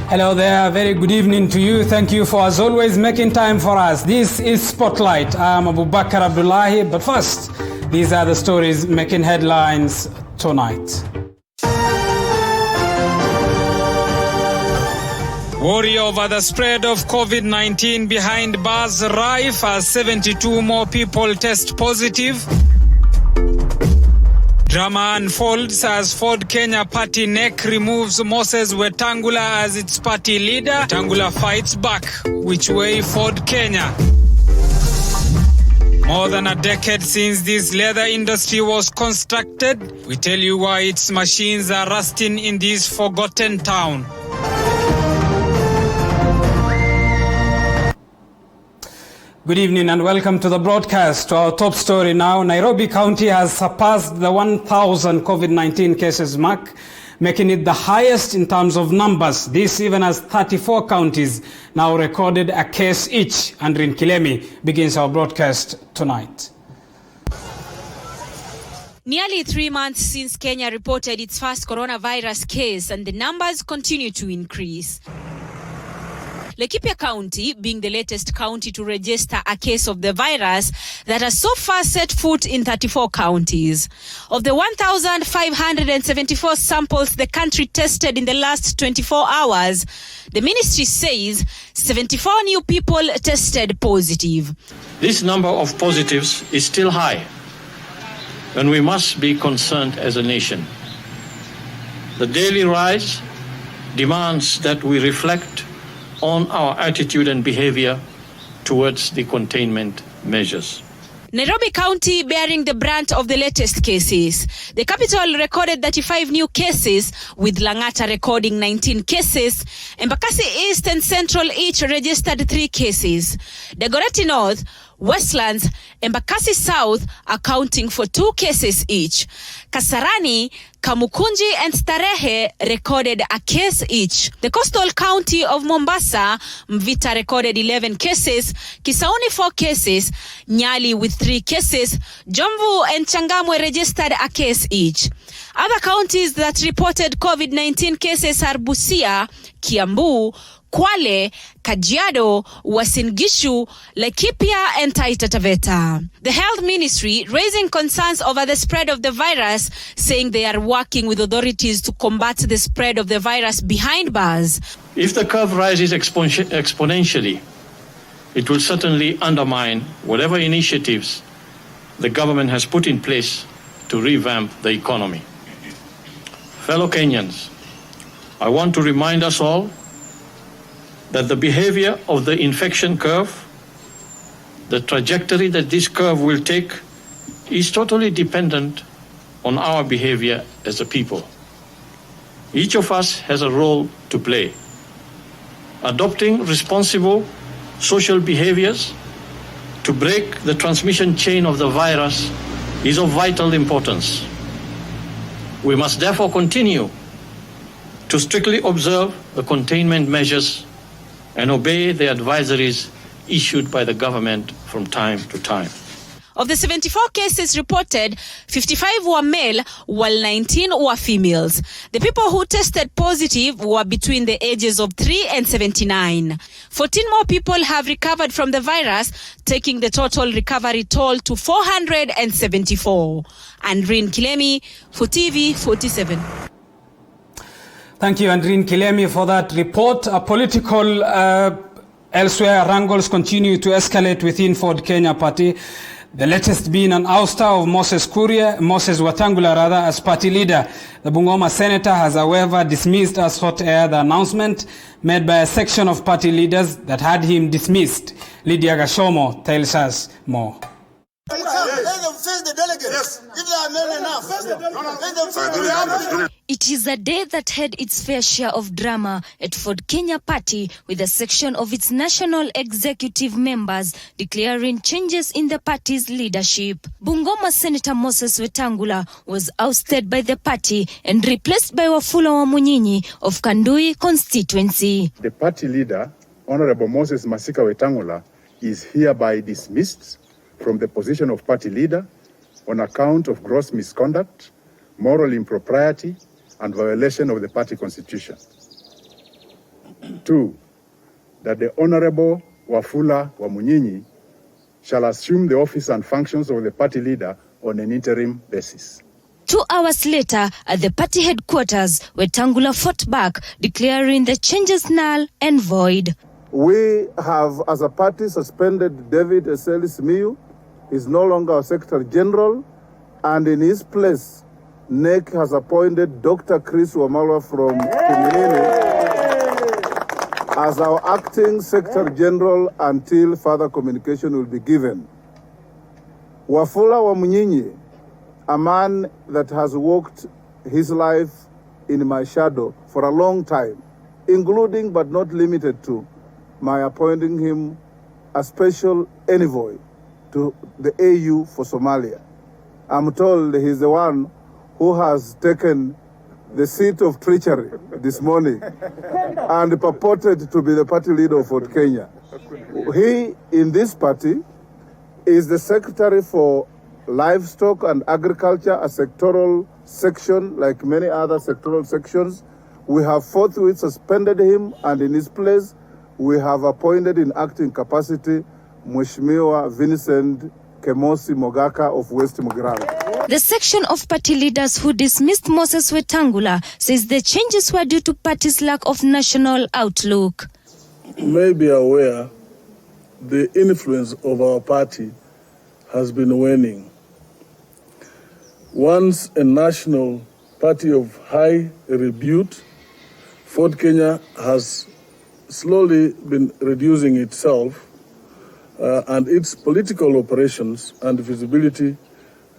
Hello there, very good evening to you. Thank you for, as always, making time for us. This is Spotlight. I'm Abubakar Abdullahi, but first, these are the stories making headlines tonight. Worry over the spread of COVID-19 behind bars rife as 72 more people test positive. Drama unfolds as Ford Kenya party NEC removes Moses Wetangula as its party leader. Wetangula fights back. Which way Ford Kenya? More than a decade since this leather industry was constructed, we tell you why its machines are rusting in this forgotten town. Good evening and welcome to the broadcast. To our top story now, Nairobi County has surpassed the 1,000 COVID-19 cases mark, making it the highest in terms of numbers. This even as 34 counties now recorded a case each. Andrin Kilemi begins our broadcast tonight. Nearly 3 months since Kenya reported its first coronavirus case, and the numbers continue to increase. Laikipia County being the latest county to register a case of the virus that has so far set foot in 34 counties. Of the 1,574 samples the country tested in the last 24 hours, the ministry says 74 new people tested positive. This number of positives is still high, and we must be concerned as a nation. The daily rise demands that we reflect on our attitude and behavior towards the containment measures. Nairobi County bearing the brunt of the latest cases. The capital recorded 35 new cases, with Lang'ata recording 19 cases. Embakasi East and Central each registered 3 cases. Dagoretti North, Westlands, Embakasi South accounting for 2 cases each. Kasarani, Kamukunji and Starehe recorded a case each. The coastal county of Mombasa, Mvita recorded 11 cases, Kisauni 4 cases, Nyali with 3 cases, Jomvu and Changamwe registered a case each. Other counties that reported COVID-19 cases are Busia, Kiambu, Kwale, Kajiado, Uasin Gishu, Laikipia and Taita Taveta. The health ministry raising concerns over the spread of the virus, saying they are working with authorities to combat the spread of the virus behind bars. If the curve rises exponentially, it will certainly undermine whatever initiatives the government has put in place to revamp the economy. Fellow Kenyans, I want to remind us all that the behavior of the infection curve, the trajectory that this curve will take, is totally dependent on our behavior as a people. Each of us has a role to play. Adopting responsible social behaviors to break the transmission chain of the virus is of vital importance. We must therefore continue to strictly observe the containment measures and obey the advisories issued by the government from time to time. Of the 74 cases reported, 55 were male, while 19 were females. The people who tested positive were between the ages of 3 and 79. 14 more people have recovered from the virus, taking the total recovery toll to 474. Andrin Kilemi for TV47. Thank you, Andrin Kilemi, for that report. Elsewhere, wrangles continue to escalate within Ford Kenya party. The latest being an ouster of Moses Wetangula as party leader. The Bungoma senator has, however, dismissed as hot air the announcement made by a section of party leaders that had him dismissed. Lydia Gashomo tells us more. It is a day that had its fair share of drama at Ford Kenya party, with a section of its national executive members declaring changes in the party's leadership. Bungoma Senator Moses Wetangula was ousted by the party and replaced by Wafula Wamunyinyi of Kandui constituency. The party leader, Honorable Moses Masika Wetangula, is hereby dismissed from the position of party leader on account of gross misconduct, moral impropriety, and violation of the party constitution. 2, that the Honorable Wafula Wamunyinyi shall assume the office and functions of the party leader on an interim basis. 2 hours later, at the party headquarters, Wetangula fought back, declaring the changes null and void. We have, as a party, suspended David Eseli Simiyu. He's no longer our Secretary General, and in his place, NEC has appointed Dr. Chris Wamalwa from Kimilili as our acting Secretary General until further communication will be given. Wafula Wamunyinyi, a man that has walked his life in my shadow for a long time, including but not limited to my appointing him a special envoy to the AU for Somalia. I'm told he's the one who has taken the seat of treachery this morning and purported to be the party leader of Fort Kenya. He, in this party, is the Secretary for Livestock and Agriculture, a sectoral section like many other sectoral sections. We have forthwith suspended him, and in his place, we have appointed in acting capacity Mheshimiwa Vincent Kemosi Mogaka of West Mugirango. The section of party leaders who dismissed Moses Wetangula says the changes were due to party's lack of national outlook. You may be aware the influence of our party has been waning. Once a national party of high repute, Fort Kenya has slowly been reducing itself and its political operations and visibility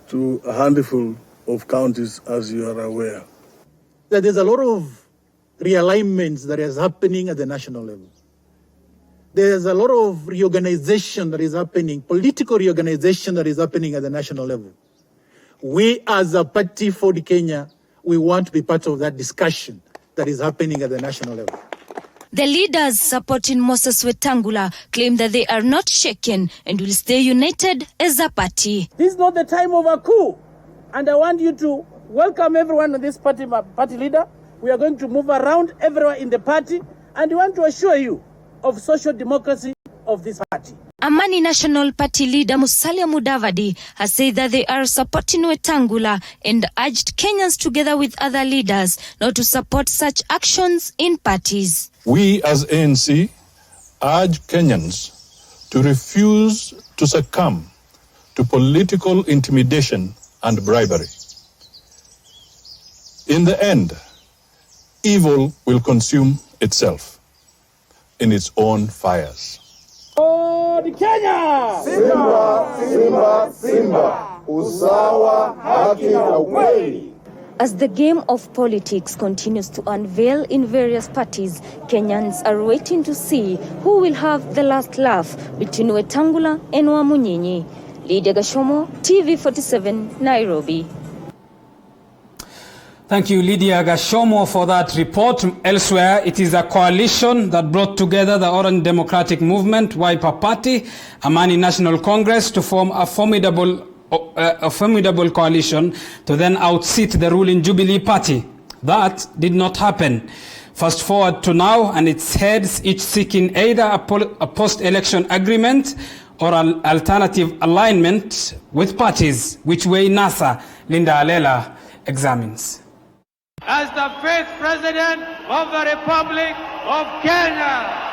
to a handful of counties, as you are aware. There's a lot of realignments that is happening at the national level. There's a lot of reorganization that is happening, political reorganization that is happening at the national level. We as a party for Kenya, we want to be part of that discussion that is happening at the national level. The leaders supporting Moses Wetangula claim that they are not shaken and will stay united as a party. This is not the time of a coup, and I want you to welcome everyone on this party leader. We are going to move around everywhere in the party, and we want to assure you of social democracy of this party. Amani National Party leader Musalia Mudavadi has said that they are supporting Wetangula and urged Kenyans together with other leaders not to support such actions in parties. We as ANC urge Kenyans to refuse to succumb to political intimidation and bribery. In the end, evil will consume itself in its own fires. Oh, the Kenya! Simba, Simba, Simba, usawa, haki na ukweli. As the game of politics continues to unveil in various parties, Kenyans are waiting to see who will have the last laugh between Wetangula and Wamunyinyi. Lydia Gashomo, TV47, Nairobi. Thank you, Lydia Gashomo, for that report. Elsewhere, it is a coalition that brought together the Orange Democratic Movement, Wiper Party, Amani National Congress to form a formidable coalition to then outseat the ruling Jubilee Party. That did not happen. Fast forward to now, and its heads each seeking either a post-election agreement or an alternative alignment with parties, which way NASA, Linda Alela, examines. As the 5th President of the Republic of Kenya.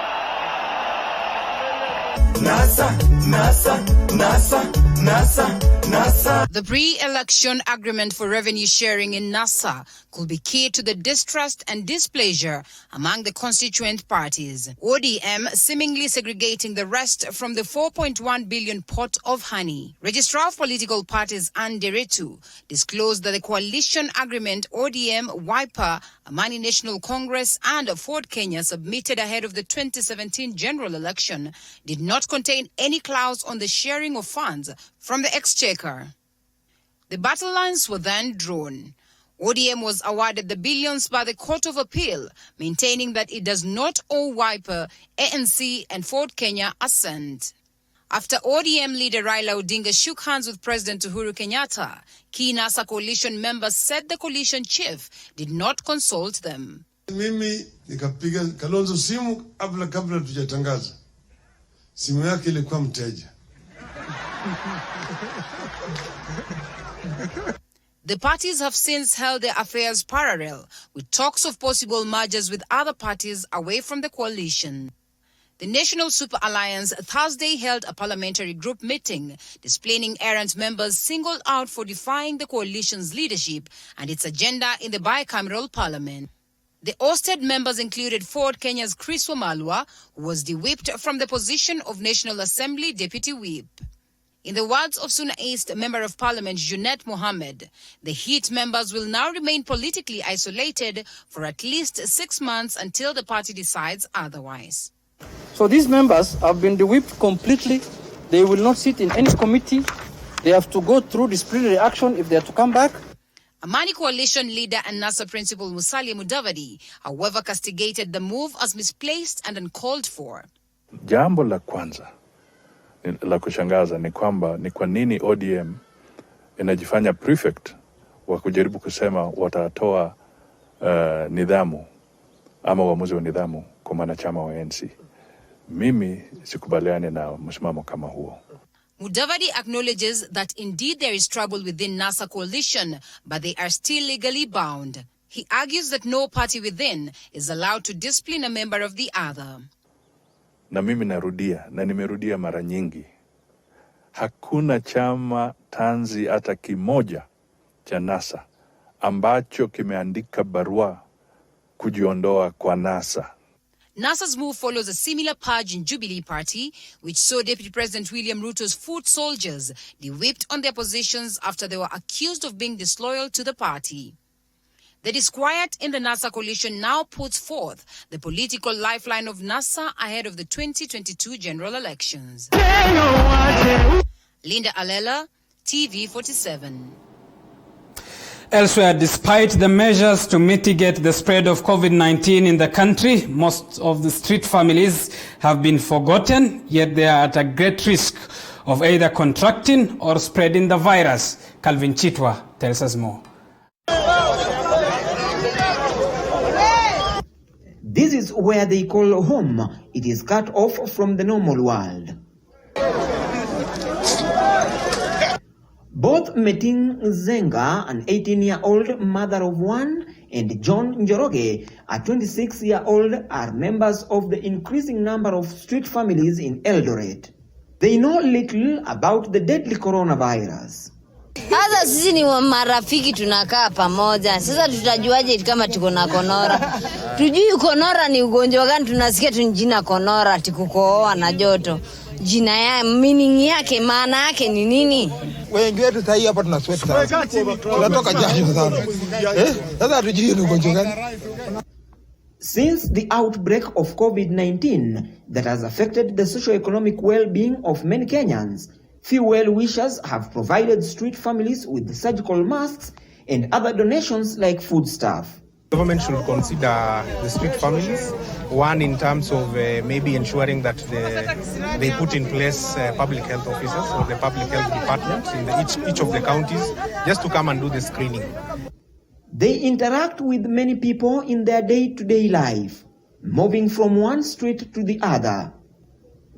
NASA, NASA, NASA, NASA, NASA. The pre-election agreement for revenue sharing in NASA could be key to the distrust and displeasure among the constituent parties. ODM seemingly segregating the rest from the 4.1 billion pot of honey. Registrar of Political Parties Anne Deretu disclosed that the coalition agreement ODM, Wiper, Amani National Congress and Ford Kenya submitted ahead of the 2017 general election did not contain any clause on the sharing of funds from the exchequer. The battle lines were then drawn. ODM was awarded the billions by the Court of Appeal, maintaining that it does not owe Wiper, ANC and Ford Kenya a cent. After ODM leader Raila Odinga shook hands with President Uhuru Kenyatta, key NASA coalition members said the coalition chief did not consult them. Mimi nikapiga Kalonzo simu kabla tujatangaza. Simu yake ilikuwa mteja. The parties have since held their affairs parallel, with talks of possible mergers with other parties away from the coalition. The National Super Alliance Thursday held a parliamentary group meeting, displaying errant members singled out for defying the coalition's leadership and its agenda in the bicameral parliament. The ousted members included Ford Kenya's Chris Wamalwa, who was de-whipped from the position of National Assembly Deputy Whip. In the words of Suna East Member of Parliament Junet Mohammed, the HEAT members will now remain politically isolated for at least 6 months until the party decides otherwise. So these members have been de-whipped completely. They will not sit in any committee. They have to go through disciplinary action if they are to come back. Amani Coalition leader and NASA principal Musalia Mudavadi, however, castigated the move as misplaced and uncalled for. Jambo la kwanza la kushangaza ni kwamba ni kwa nini ODM inajifanya prefect wa kujaribu kusema watatoa nidhamu ama uamuzi wa nidhamu kwa wanachama wa ANC. Mimi sikubaliane na msimamo kama huo. Mudavadi acknowledges that indeed there is trouble within NASA coalition, but they are still legally bound. He argues that no party within is allowed to discipline a member of the other. Na mimi narudia, na nimerudia mara nyingi. Hakuna chama tanzi hata kimoja cha NASA ambacho kimeandika barua kujiondoa kwa NASA. NASA's move follows a similar purge in Jubilee Party, which saw Deputy President William Ruto's foot soldiers de-whipped on their positions after they were accused of being disloyal to the party. The disquiet in the NASA coalition now puts forth the political lifeline of NASA ahead of the 2022 general elections. Linda Alela, TV47. Elsewhere, despite the measures to mitigate the spread of COVID-19 in the country, most of the street families have been forgotten, yet they are at a great risk of either contracting or spreading the virus. Calvin Chitwa tells us more. This is where they call home. It is cut off from the normal world. Both Meting Zenga, an 18-year-old mother of one, and John Njoroge, a 26-year-old, are members of the increasing number of street families in Eldoret. They know little about the deadly coronavirus. Sasa sisi ni marafiki tunakaa pamoja. Sasa tutajuaje kama tuko na konora? Tujui konora ni ugonjwa gani, tunasikia tu jina konora tikukohoa na joto. Jina ya meaning yake, maana yake ni nini? Wengi wetu sasa hapa tuna sweat sana. Tunatoka jasho sana. Sasa hatujui ni ugonjwa gani. Since the outbreak of COVID-19 that has affected the socio-economic well-being of many Kenyans, few well-wishers have provided street families with surgical masks and other donations like foodstuff. Government should consider the street families, one in terms of maybe ensuring that they put in place public health officers or the public health departments in each of the counties just to come and do the screening. They interact with many people in their day-to-day life, moving from one street to the other.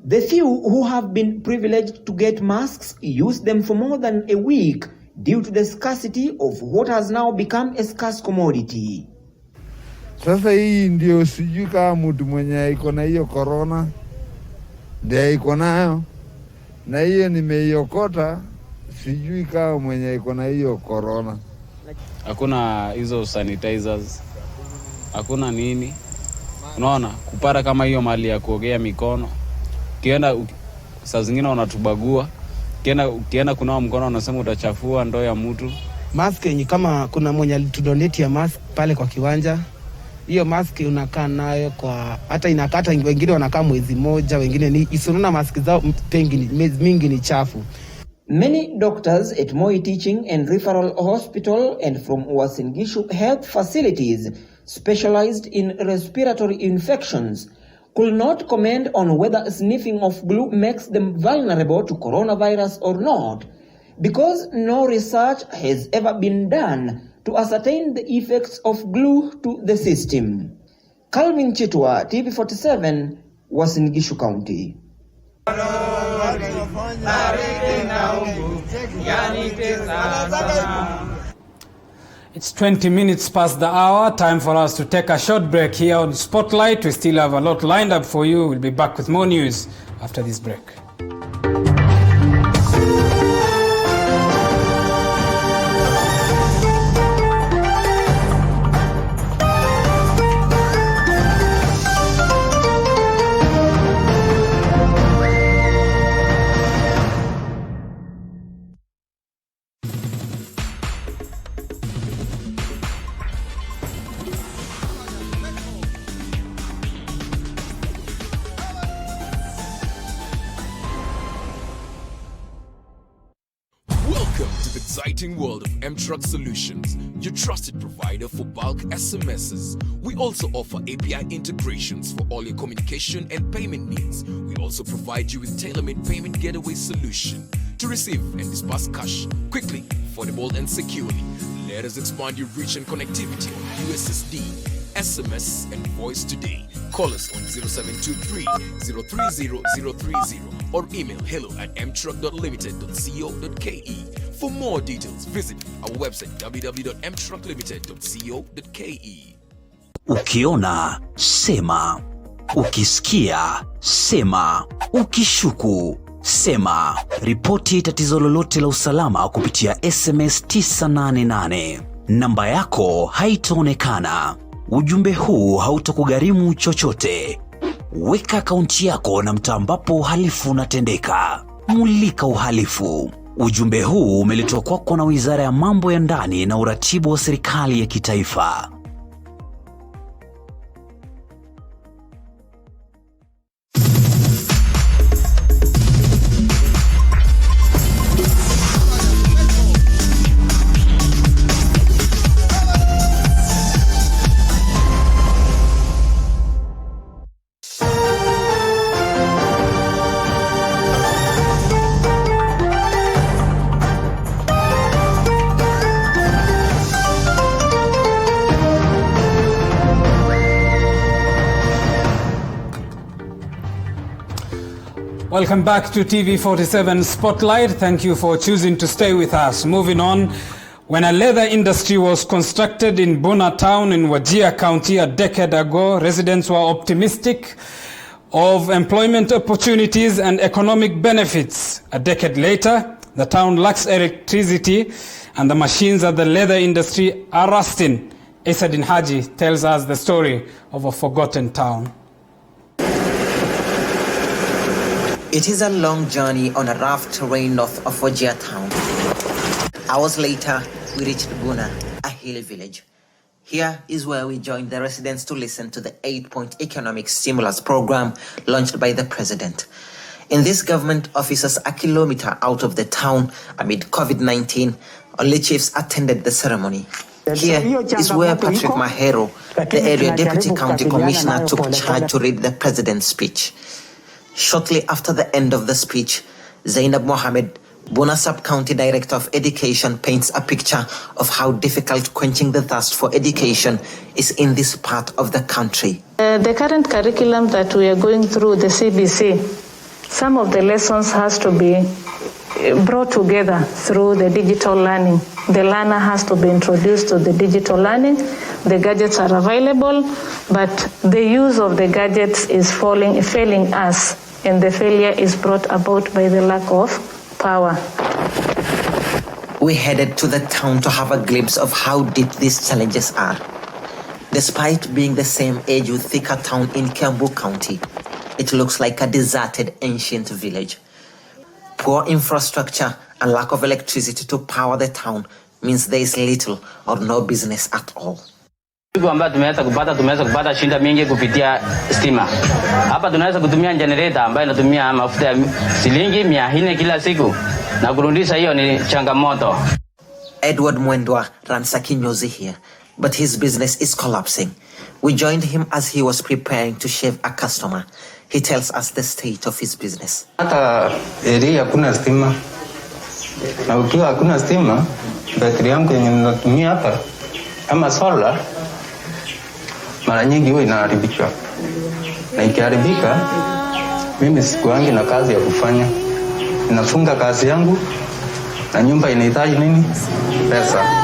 The few who have been privileged to get masks use them for more than a week due to the scarcity of what has now become a scarce commodity. Sasa hii ndio sijui kama mtu mwenye iko na hiyo corona ndio iko nayo, na hiyo nimeiokota, sijui kama mwenye iko na hiyo corona. Hakuna hizo sanitizers, hakuna nini, unaona kupara kama hiyo mali ya kuogea mikono. Kienda saa zingine wanatubagua, kienda kunawa mkono wanasema utachafua ndoo ya mtu. Mask ni kama kuna mwenye tudonate ya mask pale kwa kiwanja. Hiyo mask unakaa nayo kwa hata inakata, wengine wanakaa mwezi moja, wengine ni isununa mask zao mingi ni chafu. Many doctors at Moi Teaching and Referral Hospital and from Uasin Gishu health facilities specialized in respiratory infections could not comment on whether sniffing of glue makes them vulnerable to coronavirus or not, because no research has ever been done to ascertain the effects of glue to the system. Calvin Chitwa, TV47, Uasin Gishu County. It's 20 minutes past the hour. Time for us to take a short break here on Spotlight. We still have a lot lined up for you. We'll be back with more news after this break. Exciting world of M-Truck Solutions, your trusted provider for bulk SMSs. We also offer API integrations for all your communication and payment needs. We also provide you with tailor-made payment getaway solution to receive and disperse cash quickly, affordable and securely. Let us expand your reach and connectivity on USSD, SMS and voice today. Call us on 0723 030 030 or email hello@mtruck.limited.co.ke. For more details, visit our website www.mtrucklimited.co.ke. Ukiona, sema. Ukisikia, sema. Ukishuku, sema. Ripoti tatizo lolote la usalama kupitia SMS 988. Namba yako haitaonekana. Ujumbe huu hautakugharimu chochote. Weka akaunti yako na mtaa ambapo uhalifu unatendeka. Mulika uhalifu. Ujumbe huu umeletwa kwako na Wizara ya Mambo ya Ndani na Uratibu wa Serikali ya Kitaifa. Welcome back to TV47 Spotlight. Thank you for choosing to stay with us. Moving on, when a leather industry was constructed in Buna Town in Wajir County a decade ago, residents were optimistic of employment opportunities and economic benefits. A decade later, the town lacks electricity and the machines at the leather industry are rusting. Esadin Haji tells us the story of a forgotten town. It is a long journey on a rough terrain north of Wajir town. Hours later, we reached Buna, a hill village. Here is where we joined the residents to listen to the 8-point economic stimulus program launched by the president. In this, government offices a kilometer out of the town amid COVID-19, only chiefs attended the ceremony. Here is where Patrick Mahero, the area deputy county commissioner, took charge to read the president's speech. Shortly after the end of the speech, Zainab Mohammed, Buna Sub-County Director of Education, paints a picture of how difficult quenching the thirst for education is in this part of the country. The current curriculum that we are going through, the CBC, some of the lessons has to be brought together through the digital learning. The learner has to be introduced to the digital learning. The gadgets are available, but the use of the gadgets is failing us, and the failure is brought about by the lack of power. We headed to the town to have a glimpse of how deep these challenges are. Despite being the same age with Thika town in Kiambu County, it looks like a deserted ancient village. Poor infrastructure and lack of electricity to power the town means there is little or no business at all. Ambayo tumeweza kupata shinda mingi kupitia stima. Hapa tunaweza kutumia generator ambayo inatumia mafuta ya shilingi 400 kila siku. Na kurudisha hiyo ni changamoto. Edward Mwendwa runs a kinyozi here, but his business is collapsing. We joined him as he was preparing to shave a customer. He tells us the state of his business. Hata area hakuna stima. Na ukiwa hakuna stima, battery yangu yenye ninatumia hapa kama solar mara nyingi huwa inaharibika, na ikiharibika mimi sikuangi na kazi ya kufanya, ninafunga kazi yangu na nyumba inahitaji nini? Pesa.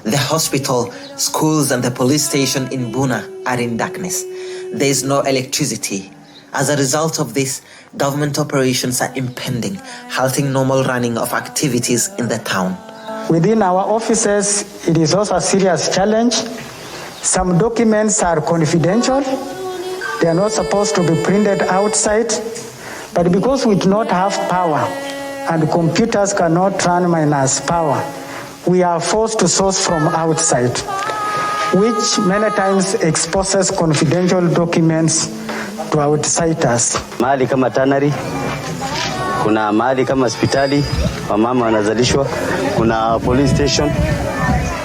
The hospital, schools and the police station in Buna are in darkness. There is no electricity. As a result of this, government operations are impending, halting normal running of activities in the town. Within our offices, it is also a serious challenge. Some documents are confidential. They are not supposed to be printed outside. But because we do not have power and computers cannot run minus power, we are forced to source from outside, which many times exposes confidential documents to outsiders. Mahali kama tannery, kuna mahali kama hospitali wamama wanazalishwa, kuna police station,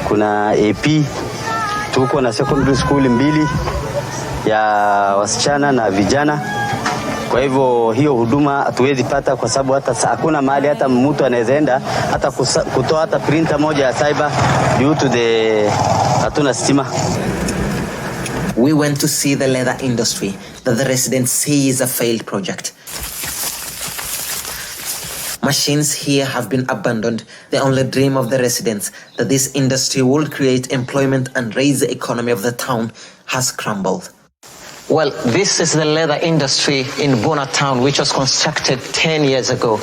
kuna AP, tuko na secondary school mbili ya wasichana na vijana. Kwa hivyo hiyo huduma hatuwezi pata kwa sababu hata hakuna mahali hata mtu anaweza enda hata kutoa hata printer moja ya cyber due to the hatuna stima. We went to see the leather industry that the residents say is a failed project. Machines here have been abandoned. The only dream of the residents that this industry will create employment and raise the economy of the town has crumbled. Well, this is the leather industry in Buna town, which was constructed 10 years ago.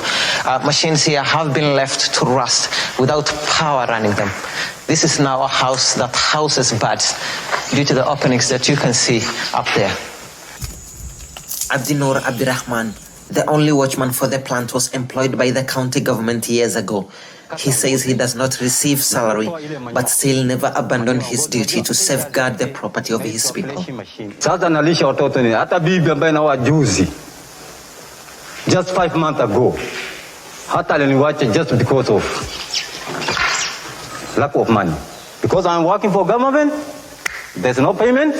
Machines here have been left to rust without power running them. This is now a house that houses birds due to the openings that you can see up there. Abdinur Abdirahman, the only watchman for the plant, was employed by the county government years ago. He says he does not receive salary, but still never abandoned his duty to safeguard the property of his people. Sasa nalisha watoto ni hata bibi ambaye na wajuzi just 5 months ago hata aliniwacha just because of lack of money, because I'm working for government, there's no payment.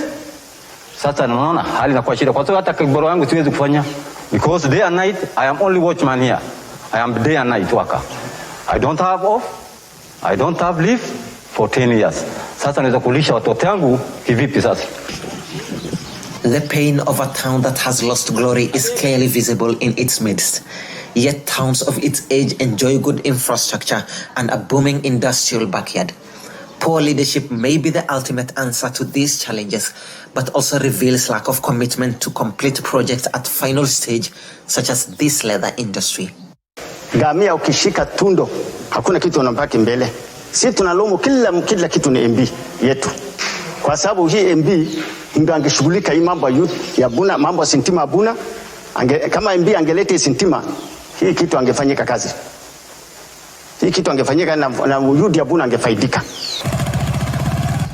Sasa naona hali inakuwa shida kwa sababu hata kiboro yangu siwezi kufanya, because day and night I am only watchman here. I am day and night worker. I don't have off, I don't have leave for 10 years. Sasa naweza kulisha watoto yangu kivipi sasa? The pain of a town that has lost glory is clearly visible in its midst. Yet towns of its age enjoy good infrastructure and a booming industrial backyard. Poor leadership may be the ultimate answer to these challenges, but also reveals lack of commitment to complete projects at final stage, such as this leather industry. Gamia ukishika tundo hakuna kitu unapaki mbele. Sisi tunalomo kila kitu ni MB yetu. Kwa sababu hii MB ndio angeshughulika hii mambo ya Buna, mambo ya sintima Buna. Kama MB angeleta sintima, hii kitu angefanyika kazi. Hii kitu angefanyika na youth ya Buna angefaidika.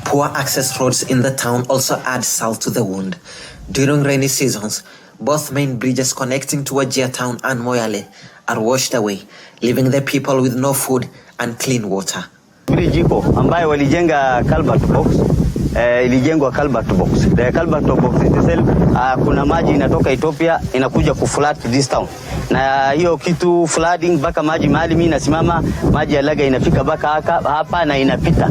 Poor access roads in the town also add salt to the wound. During rainy seasons, both main bridges connecting to Wajir town and Moyale are washed away, leaving the people with no food and clean water. Bridge iko ambayo walijenga culvert box, ilijengwa culvert box. The culvert box itself, kuna maji inatoka Ethiopia inakuja kuflood this town. Na hiyo kitu flooding baka maji mahali mimi nasimama, maji ya laga inafika baka hapa na inapita.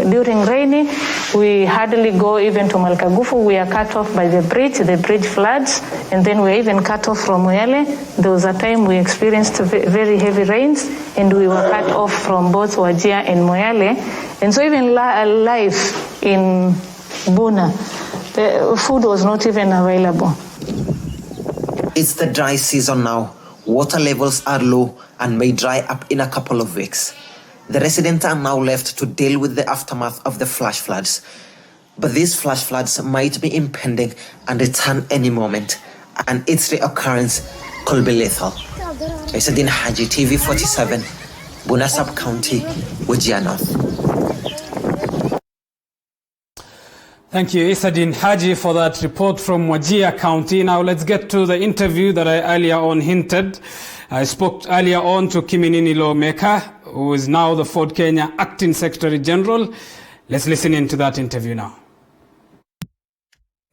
During rainy, we hardly go even to Malkagufu. We are cut off by the bridge floods, and then we are even cut off from Moyale. There was a time we experienced very heavy rains, and we were cut off from both Wajir and Moyale. And so even life in Buna, the food was not even available. It's the dry season now. Water levels are low and may dry up in a couple of weeks. The residents are now left to deal with the aftermath of the flash floods. But these flash floods might be impending and return any moment, and its reoccurrence could be lethal. Isadin Haji, TV47, Buna Sub-County, Wajir North. Thank you, Isadin Haji, for that report from Wajir County. Now let's get to the interview that I earlier on hinted. I spoke earlier on to Kiminini Lawmaker, who is now the Ford Kenya Acting Secretary General. Let's listen into that interview now.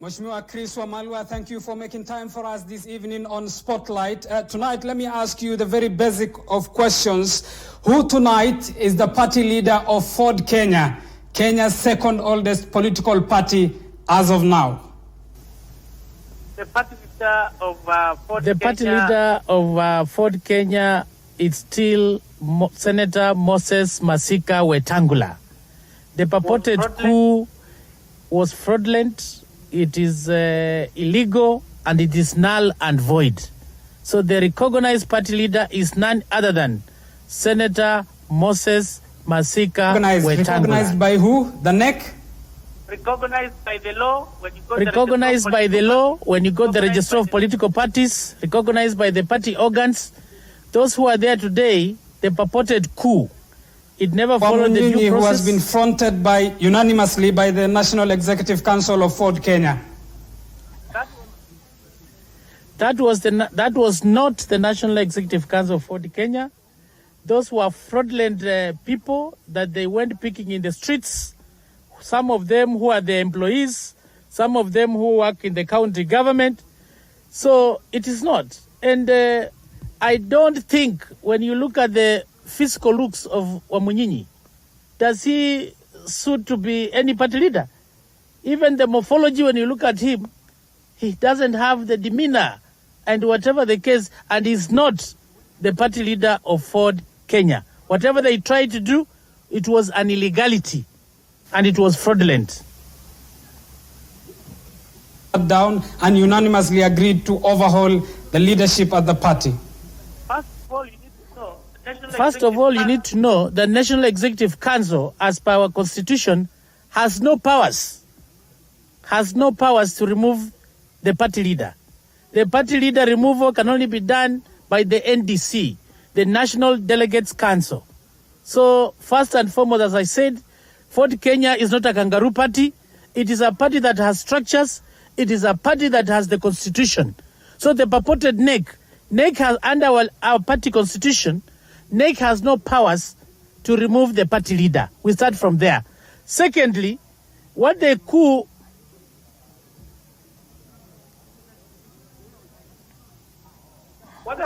Mheshimiwa Chris Wamalwa, thank you for making time for us this evening on Spotlight. Tonight, let me ask you the very basic of questions. Who tonight is the party leader of Ford Kenya, Kenya's second oldest political party as of now? The party leader of Ford The Kenya. party leader of Ford Kenya is still Senator Moses Masika Wetangula. The purported coup was fraudulent, it is illegal, and it is null and void. So the recognized party leader is none other than Senator Moses Masika Wetangula. Recognized by who? The NEC? Recognized by the law when you go Recognized by the law when you go to the register of political parties, recognized by the party organs. Those who are there today, the purported coup, it never followed the due process. Who has been fronted unanimously by the National Executive Council of Ford Kenya. That was not the National Executive Council of Ford Kenya. Those were fraudulent people that they went picking in the streets. Some of them who are the employees, some of them who work in the county government. So it is not. And I don't think when you look at the physical looks of Wamunyinyi, does he suit to be any party leader? Even the morphology, when you look at him, he doesn't have the demeanor and whatever the case, and he's not the party leader of Ford Kenya. Whatever they tried to do, it was an illegality and it was fraudulent. Down and unanimously agreed to overhaul the leadership at the party. First of all, you need to know the National Executive Council, as per our constitution, has no powers to remove the party leader. The party leader removal can only be done by the NDC, the National Delegates Council. So, first and foremost, as I said, Ford Kenya is not a kangaroo party. It is a party that has structures. It is a party that has the constitution. So the purported NEC has, under our party constitution, NEC has no powers to remove the party leader. We start from there. Secondly, what the coup What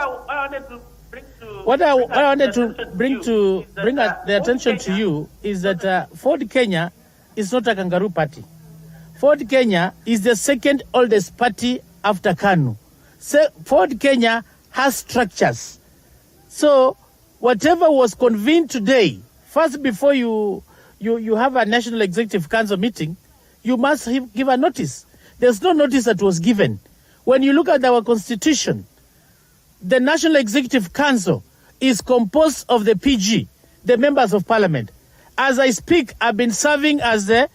I wanted to bring the attention to you is that Ford Kenya is not a kangaroo party. Ford Kenya is the second oldest party after KANU. Ford Kenya has structures. So whatever was convened today, first before you have a National Executive Council meeting, you must give a notice. There's no notice that was given. When you look at our constitution, the National Executive Council is composed of the PG, the members of parliament. As I speak, I've been serving as the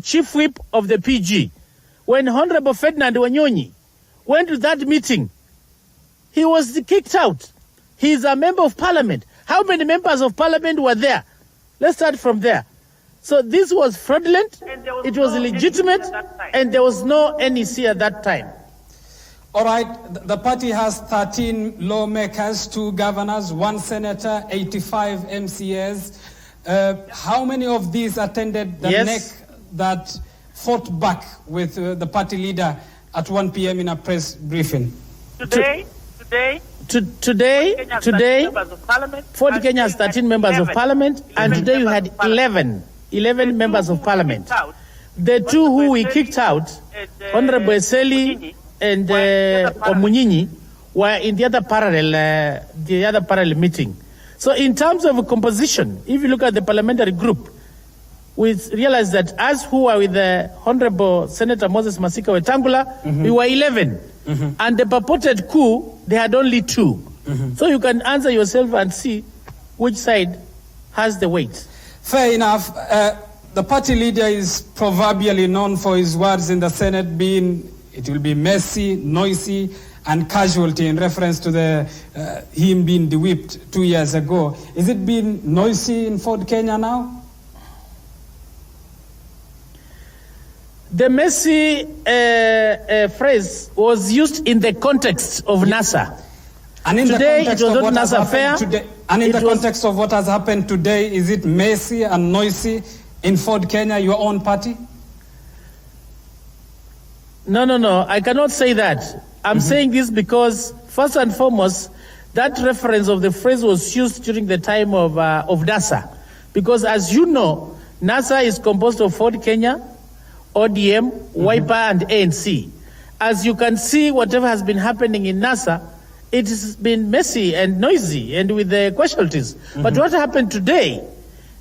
chief whip of the PG. When Honorable Ferdinand Wanyonyi went to that meeting, he was kicked out. He is a member of parliament. How many members of parliament were there? Let's start from there. So this was fraudulent, it was illegitimate, and there was no NEC at that time. All right, the party has 13 lawmakers, 2 governors, 1 senator, 85 MCAs. How many of these attended the NEC that fought back with the party leader at 1 p.m. in a press briefing? Today, Ford Kenya has 13 members of parliament, and today you had 11 members of parliament. The 2 who we kicked out, Honorable Eseli and Omunyinyi, were in the other parallel meeting. So in terms of composition, if you look at the parliamentary group, we realize that as who are with the Honorable Senator Moses Masika Wetangula, we were 11. And the purported coup, they had only 2. So you can answer yourself and see which side has the weight. Fair enough. The party leader is proverbially known for his words in the Senate being, it will be messy, noisy, and casualty, in reference to him being de-whipped 2 years ago. Is it being noisy in Ford Kenya now? The messy phrase was used in the context of NASA. And in today, the context it was of what not has NASA happened fair. Today, and in the context of what has happened today, is it messy and noisy in Ford Kenya, your own party? No. I cannot say that. I'm saying this because, first and foremost, that reference of the phrase was used during the time of NASA. Because as you know, NASA is composed of Ford Kenya, ODM, Wiper, and ANC. As you can see, whatever has been happening in NASA, it has been messy and noisy and with the casualties. But what happened today,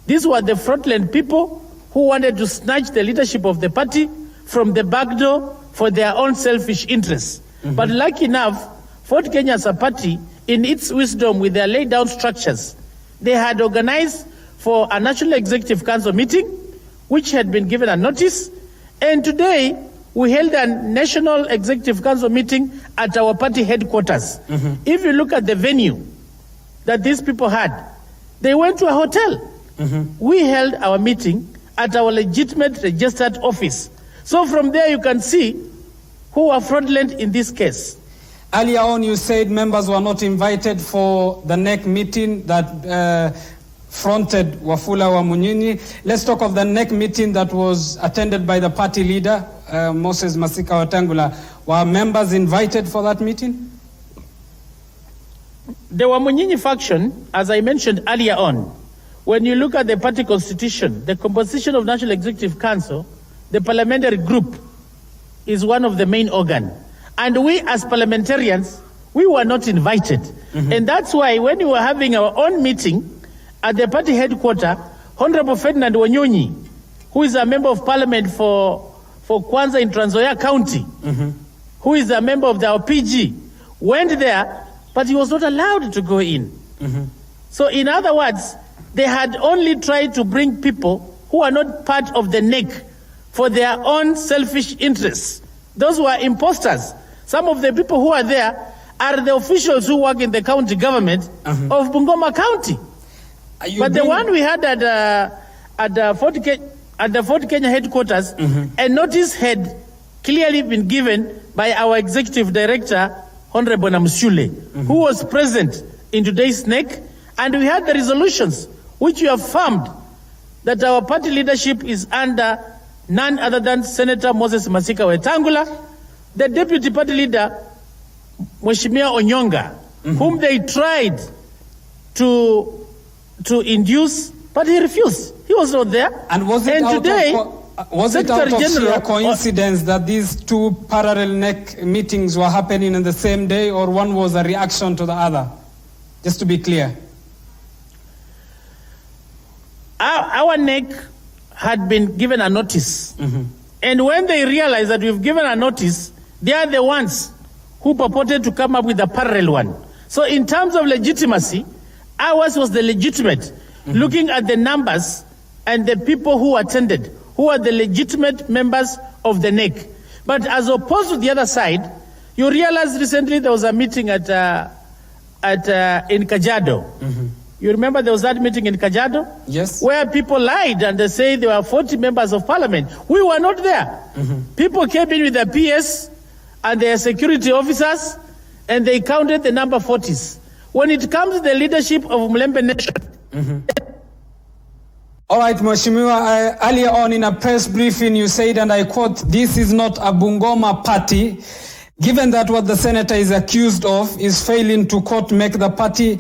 these were the frontline people who wanted to snatch the leadership of the party from the back door for their own selfish interests. But lucky enough, Ford Kenya as a party, in its wisdom with their laid down structures, they had organized for a National Executive Council meeting, which had been given a notice. And today, we held a National Executive Council meeting at our party headquarters. If you look at the venue that these people had, they went to a hotel. We held our meeting at our legitimate registered office. So from there you can see who are fraudulent in this case. Earlier on you said members were not invited for the NEC meeting that fronted Wafula Wamunyinyi. Let's talk of the NEC meeting that was attended by the party leader, Moses Masika Wetangula. Were members invited for that meeting? The Wamunyinyi faction, as I mentioned earlier on, when you look at the party constitution, the composition of National Executive Council, the parliamentary group is one of the main organs. And we as parliamentarians, we were not invited. And that's why when we were having our own meeting at the party headquarters, Honorable Ferdinand Wanyonyi, who is a member of parliament for Kwanza in Trans Nzoia County, who is a member of the PG, went there, but he was not allowed to go in. So in other words, they had only tried to bring people who are not part of the NEC for their own selfish interests. Those were imposters. Some of the people who are there are the officials who work in the county government of Bungoma County. But the one we had at the Fort Kenya headquarters, a notice had clearly been given by our executive director, Honorable Namsule, who was present in today's NEC, and we had the resolutions which we affirmed that our party leadership is under none other than Senator Moses Masika Wetangula, the deputy party leader, Mheshimiwa Onyonga, whom they tried to induce, but he refused. He was not there. And was it out of sheer coincidence that these two parallel NEC meetings were happening on the same day, or one was a reaction to the other? Just to be clear. Our NEC had been given a notice. And when they realized that we've given a notice, they are the ones who purported to come up with a parallel one. So in terms of legitimacy, ours was the legitimate, looking at the numbers and the people who attended, who are the legitimate members of the NEC. But as opposed to the other side, you realize recently there was a meeting in Kajiado. You remember there was that meeting in Kajiado? Yes. Where people lied and they say there were 40 members of parliament. We were not there. People came in with their PS and their security officers, and they counted the number 40s. When it comes to the leadership of Mlembe Nation. All right, Mheshimiwa, earlier on in a press briefing you said, and I quote, "This is not a Bungoma party." Given that what the senator is accused of is failing to, quote, make the party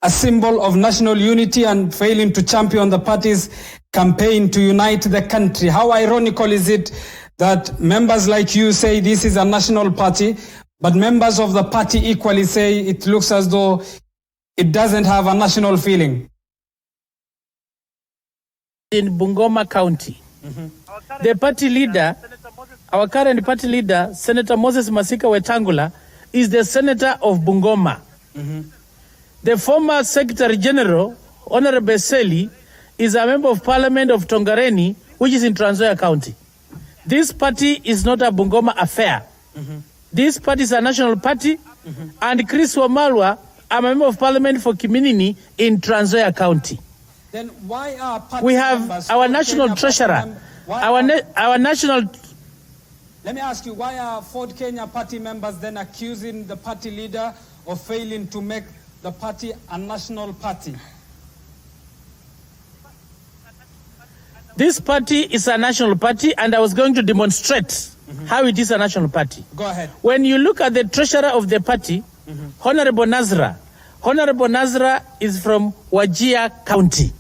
a symbol of national unity and failing to champion the party's campaign to unite the country, how ironical is it that members like you say this is a national party, but members of the party equally say it looks as though it doesn't have a national feeling? In Bungoma County, the party leader, our current party leader, Senator Moses Masika Wetangula, is the senator of Bungoma. The former Secretary General, Honorable Seli, is a member of Parliament of Tongareni, which is in Trans Nzoia County. This party is not a Bungoma affair. This party is a national party, and Chris Wamalwa, a member of Parliament for Kiminini in Trans Nzoia County. Then why are party we have members, our national treasurer, our national... Let me ask you, why are Ford Kenya party members then accusing the party leader of failing to make the party a national party? This party is a national party, and I was going to demonstrate how it is a national party. Go ahead. When you look at the treasurer of the party, Honorable Nazra is from Wajir County.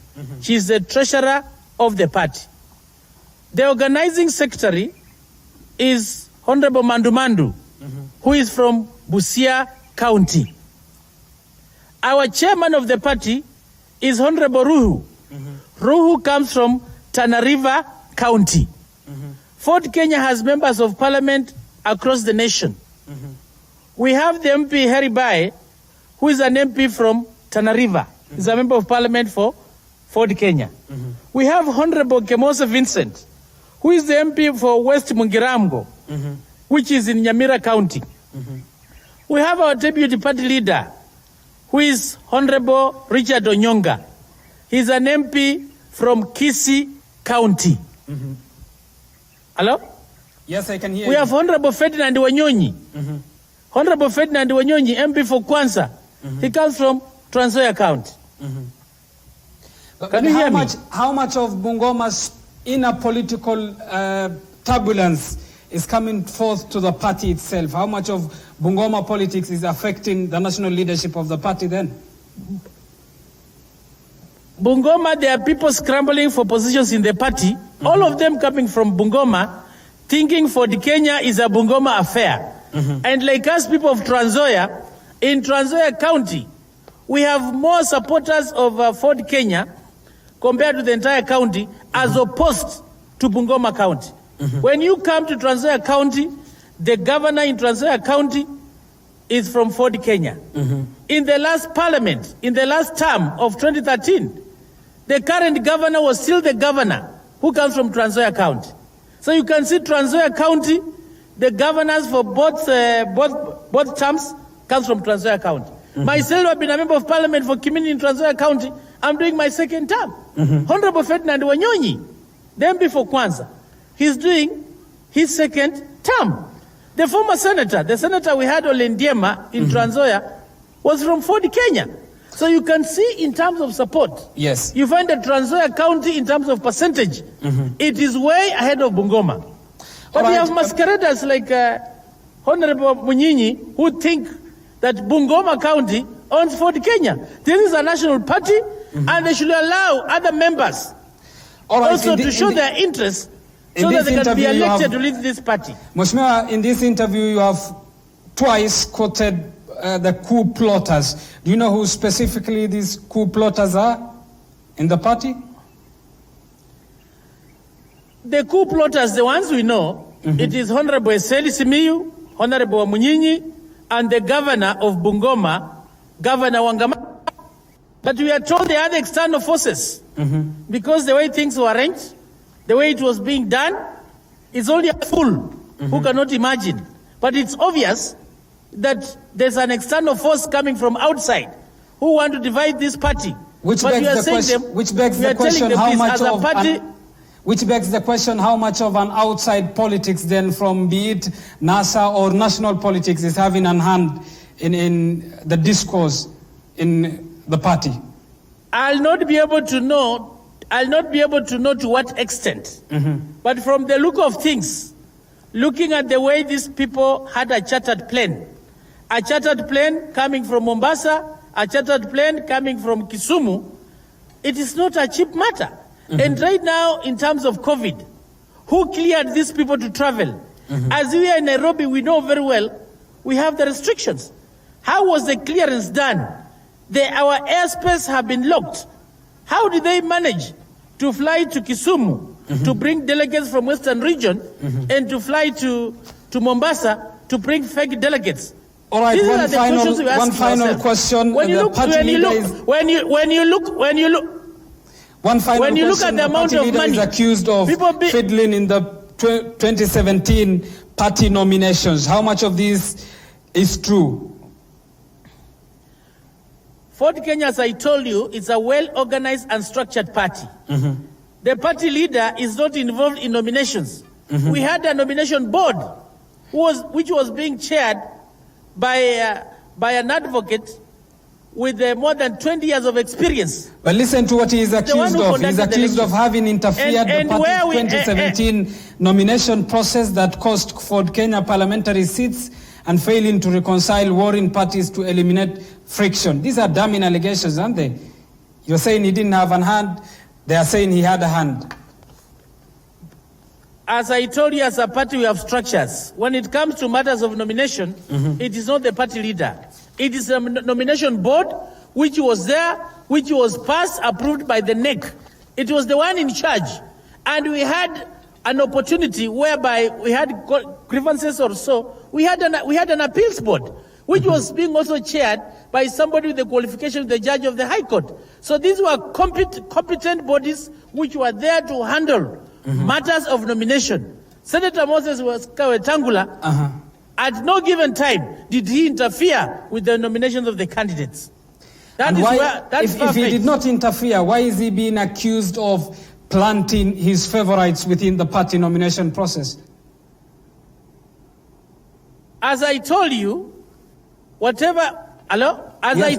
She's the treasurer of the party. The organizing secretary is Honorable Mandu, who is from Busia County. Our chairman of the party is Honorable Ruhu. Ruhu comes from Tana River County. Fort Kenya has members of parliament across the nation. We have the MP Harry Bai, who is an MP from Tana River. He's a member of parliament for Fort Kenya. We have Honorable Kemosa Vincent, who is the MP for West Mungiramgo, which is in Nyamira County. We have our deputy party leader, who is Honorable Richard Onyonga. He's an MP from Kisii County. Hello? Yes, I can hear We you. have Honorable Ferdinand Wanyonyi. Honorable Ferdinand Wanyonyi, MP for Kwanza. He comes from Trans Nzoia County. Can you hear me? How much of Bungoma's inner political turbulence is coming forth to the party itself? How much of Bungoma politics is affecting the national leadership of the party then? Bungoma, there are people scrambling for positions in the party, all of them coming from Bungoma, thinking Fort Kenya is a Bungoma affair. And like us people of Trans Nzoia, in Trans Nzoia County, we have more supporters of Fort Kenya compared to the entire county as opposed to Bungoma County. When you come to Trans Nzoia County, the governor in Trans Nzoia County is from Fort Kenya. In the last parliament, in the last term of 2013, the current governor was still the governor who comes from Trans Nzoia County. So you can see Trans Nzoia County, the governors for both terms comes from Trans Nzoia County. Myself, I've been a member of parliament for Kimini in Trans Nzoia County. I'm doing my second term. Honorable Ferdinand Wanyonyi, the MP for Kwanza, he's doing his second term. The former senator, the senator we had, Olendiema, in Trans Nzoia, was from Fort Kenya. So you can see in terms of support, yes, you find that Trans Nzoia County in terms of percentage, it is way ahead of Bungoma. But we have masqueraders like Honorable Munyinyi who think that Bungoma County owns Fort Kenya. This is a national party and they should allow other members also to show their interest so that they can be elected to lead this party. Mheshimiwa, in this interview you have twice quoted the coup plotters. Do you know who specifically these coup plotters are in the party? The coup plotters, the ones we know, it is Honorable Eseli Simiyu, Honorable Munyinyi, and the governor of Bungoma, Governor Wangama. But we are told they are the external forces because the way things were arranged, the way it was being done, it's only a fool who cannot imagine. But it's obvious that there's an external force coming from outside who want to divide this party. Which begs the question, how much of an outside politics then from be it NASA or national politics is having a hand in the discourse in the party? I'll not be able to know to what extent. But from the look of things, looking at the way these people had a chartered plane coming from Mombasa, a chartered plane coming from Kisumu, it is not a cheap matter. And right now, in terms of COVID, who cleared these people to travel? As we are in Nairobi, we know very well, we have the restrictions. How was the clearance done? Our airspace have been locked. How did they manage to fly to Kisumu to bring delegates from Western region and to fly to Mombasa to bring fake delegates? All right, one final question. When you look at the amount of money is accused of fiddling in the 2017 party nominations, how much of this is true? Fort Kenya, as I told you, is a well-organized and structured party. The party leader is not involved in nominations. We had a nomination board which was being chaired by an advocate with more than 20 years of experience. But listen to what he is accused of. He's accused of having interfered in the party's 2017 nomination process that cost Ford Kenya parliamentary seats and failing to reconcile warring parties to eliminate friction. These are damning allegations, aren't they? You're saying he didn't have a hand. They are saying he had a hand. As I told you, as a party, we have structures. When it comes to matters of nomination, it is not the party leader. It is a nomination board which was there, which was passed, approved by the NEC. It was the one in charge. And we had an opportunity whereby we had grievances or so. We had an appeals board, which was being also chaired by somebody with the qualification of the judge of the High Court. So these were competent bodies which were there to handle matters of nomination. Senator Moses Wetangula, at no given time did he interfere with the nominations of the candidates. That is why, if he did not interfere, why is he being accused of planting his favorites within the party nomination process? As I told you, I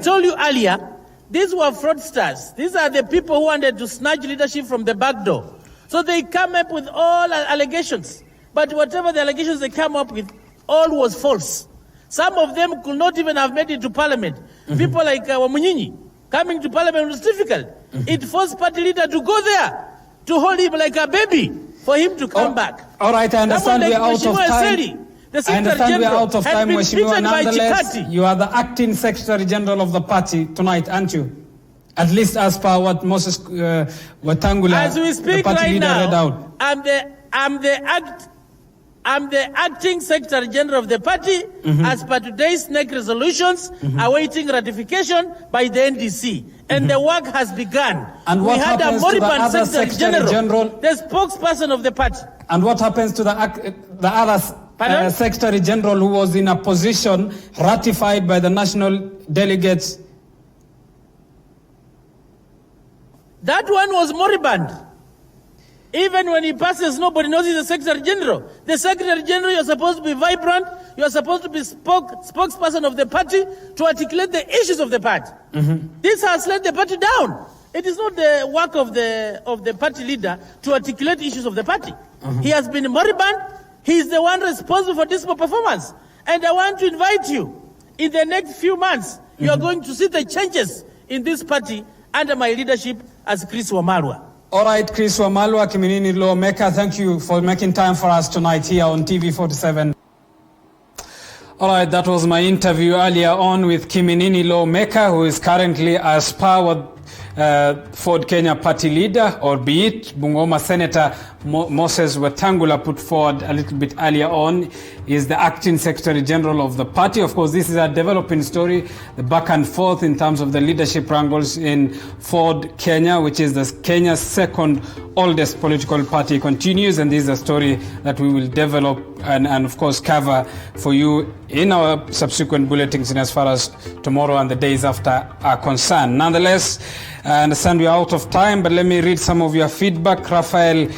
told you earlier, these were fraudsters. These are the people who wanted to snatch leadership from the back door. So they come up with all allegations. But whatever the allegations they come up with, all was false. Some of them could not even have made it to parliament. People like Wamunyinyi, coming to parliament was difficult. It forced party leader to go there, to hold him like a baby, for him to come back. All right, I understand we are out of time. I understand we are out of time, Mheshimiwa. Nonetheless, you are the acting Secretary General of the party tonight, aren't you? At least as per what Moses Wetangula, as we speak the party right leader, now, read out. I'm the acting Secretary General of the party as per today's NEC resolutions, awaiting ratification by the NDC. And the work has begun. And we had a moribund Secretary General, the spokesperson of the party. And what happens to the other Secretary General who was in a position ratified by the national delegates? That one was moribund. Even when he passes, nobody knows he's the Secretary General. The Secretary General, you're supposed to be vibrant. You're supposed to be spokesperson of the party to articulate the issues of the party. This has let the party down. It is not the work of the party leader to articulate issues of the party. He has been moribund. He is the one responsible for this performance. And I want to invite you, in the next few months, you are going to see the changes in this party under my leadership as Chris Wamalwa. All right, Chris Wamalwa, Kiminini Lawmaker, thank you for making time for us tonight here on TV47. All right, that was my interview earlier on with Kiminini Lawmaker, who is currently as powered Ford Kenya party leader, or be it Bungoma Senator Moses Wetangula put forward a little bit earlier on, is the acting Secretary General of the party. Of course, this is a developing story, the back and forth in terms of the leadership wrangles in Ford Kenya, which is Kenya's second oldest political party, continues, and this is a story that we will develop and of course cover for you in our subsequent bulletins in as far as tomorrow and the days after are concerned. Nonetheless, I understand we are out of time, but let me read some of your feedback. Rafael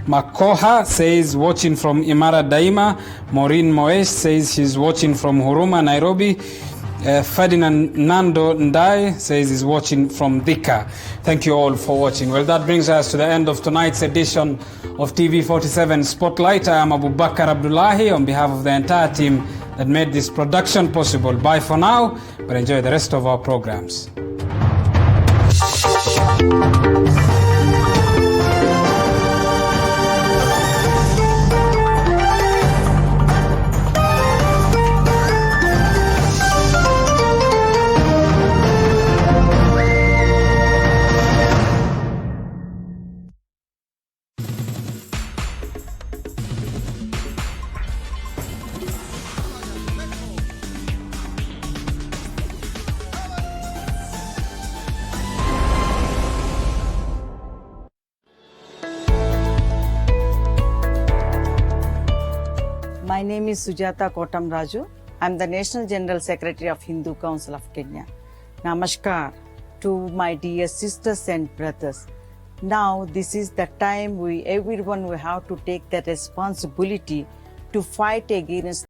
Makoha says watching from Imara Daima. Maureen Moesh says she's watching from Huruma, Nairobi. Ferdinand Nando Ndai says he's watching from Thika. Thank you all for watching. Well, that brings us to the end of tonight's edition of TV47 Spotlight. I am Abubakar Abdullahi on behalf of the entire team that made this production possible. Bye for now, but enjoy the rest of our programs. My name is Sujata Kotam Raju. I am the National General Secretary of Hindu Council of Kenya. Namaskar to my dear sisters and brothers. Now this is the time everyone will have to take the responsibility to fight against